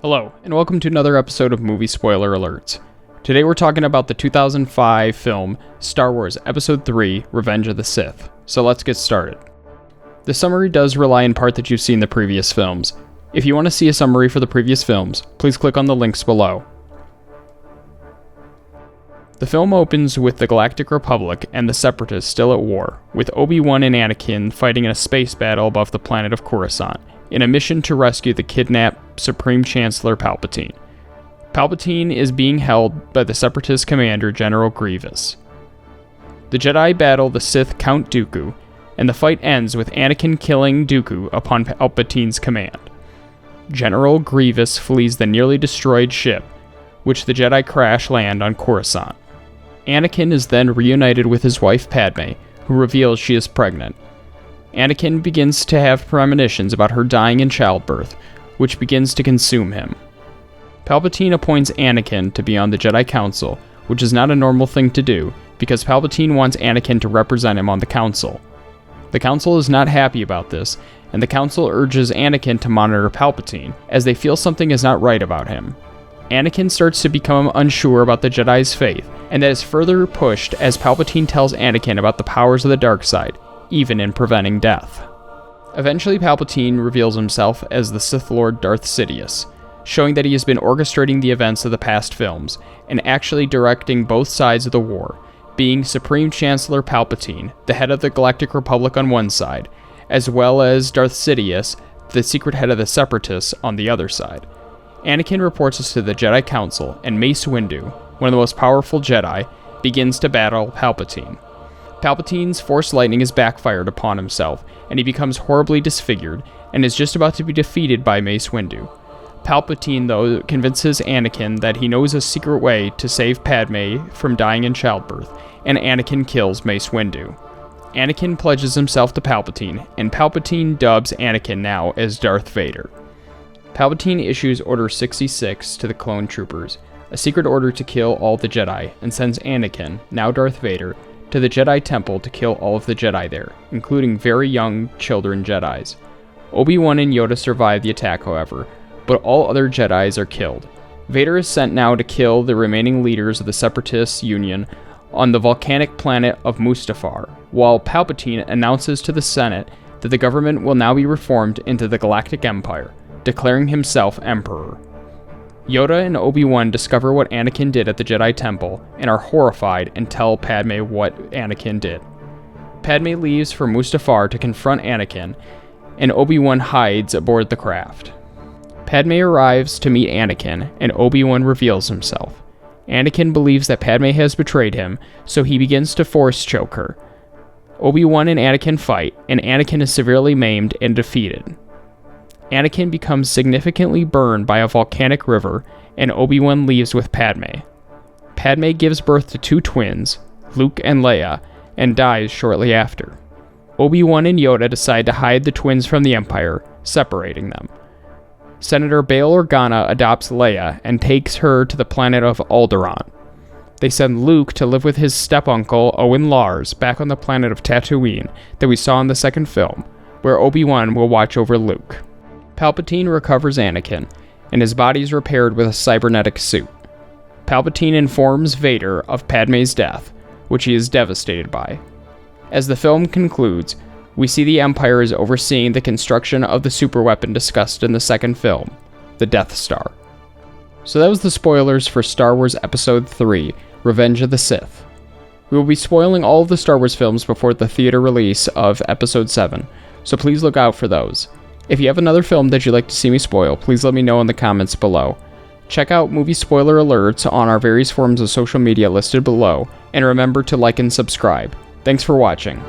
Hello, and welcome to another episode of Movie Spoiler Alerts. Today we're talking about the 2005 film Star Wars Episode 3, Revenge of the Sith. So let's get started. The summary does rely in part that you've seen the previous films. If you want to see a summary for the previous films, please click on the links below. The film opens with the Galactic Republic and the Separatists still at war, with Obi-Wan and Anakin fighting in a space battle above the planet of Coruscant, in a mission to rescue the kidnapped Supreme Chancellor Palpatine. Palpatine is being held by the Separatist commander General Grievous. The Jedi battle the Sith Count Dooku, and the fight ends with Anakin killing Dooku upon Palpatine's command. General Grievous flees the nearly destroyed ship, which the Jedi crash land on Coruscant. Anakin is then reunited with his wife Padme, who reveals she is pregnant. Anakin begins to have premonitions about her dying in childbirth, which begins to consume him. Palpatine appoints Anakin to be on the Jedi Council, which is not a normal thing to do, because Palpatine wants Anakin to represent him on the Council. The Council is not happy about this, and the Council urges Anakin to monitor Palpatine, as they feel something is not right about him. Anakin starts to become unsure about the Jedi's faith, and that is further pushed as Palpatine tells Anakin about the powers of the dark side, even in preventing death. Eventually, Palpatine reveals himself as the Sith Lord Darth Sidious, showing that he has been orchestrating the events of the past films, and actually directing both sides of the war, being Supreme Chancellor Palpatine, the head of the Galactic Republic on one side, as well as Darth Sidious, the secret head of the Separatists, on the other side. Anakin reports this to the Jedi Council, and Mace Windu, one of the most powerful Jedi, begins to battle Palpatine. Palpatine's Force lightning is backfired upon himself, and he becomes horribly disfigured, and is just about to be defeated by Mace Windu. Palpatine, though, convinces Anakin that he knows a secret way to save Padme from dying in childbirth, and Anakin kills Mace Windu. Anakin pledges himself to Palpatine, and Palpatine dubs Anakin now as Darth Vader. Palpatine issues Order 66 to the clone troopers, a secret order to kill all the Jedi, and sends Anakin, now Darth Vader, to the Jedi Temple to kill all of the Jedi there, including very young children Jedis. Obi-Wan and Yoda survive the attack, however, but all other Jedis are killed. Vader is sent now to kill the remaining leaders of the Separatist Union on the volcanic planet of Mustafar, while Palpatine announces to the Senate that the government will now be reformed into the Galactic Empire, declaring himself Emperor. Yoda and Obi-Wan discover what Anakin did at the Jedi Temple and are horrified and tell Padme what Anakin did. Padme leaves for Mustafar to confront Anakin, and Obi-Wan hides aboard the craft. Padme arrives to meet Anakin, and Obi-Wan reveals himself. Anakin believes that Padme has betrayed him, so he begins to force choke her. Obi-Wan and Anakin fight, and Anakin is severely maimed and defeated. Anakin becomes significantly burned by a volcanic river, and Obi-Wan leaves with Padme. Padme gives birth to two twins, Luke and Leia, and dies shortly after. Obi-Wan and Yoda decide to hide the twins from the Empire, separating them. Senator Bail Organa adopts Leia and takes her to the planet of Alderaan. They send Luke to live with his step-uncle Owen Lars back on the planet of Tatooine that we saw in the second film, where Obi-Wan will watch over Luke. Palpatine recovers Anakin, and his body is repaired with a cybernetic suit. Palpatine informs Vader of Padme's death, which he is devastated by. As the film concludes, we see the Empire is overseeing the construction of the superweapon discussed in the second film, the Death Star. So that was the spoilers for Star Wars Episode 3, Revenge of the Sith. We will be spoiling all of the Star Wars films before the theater release of Episode 7, so please look out for those. If you have another film that you'd like to see me spoil, please let me know in the comments below. Check out movie spoiler alerts on our various forms of social media listed below, and remember to like and subscribe. Thanks for watching.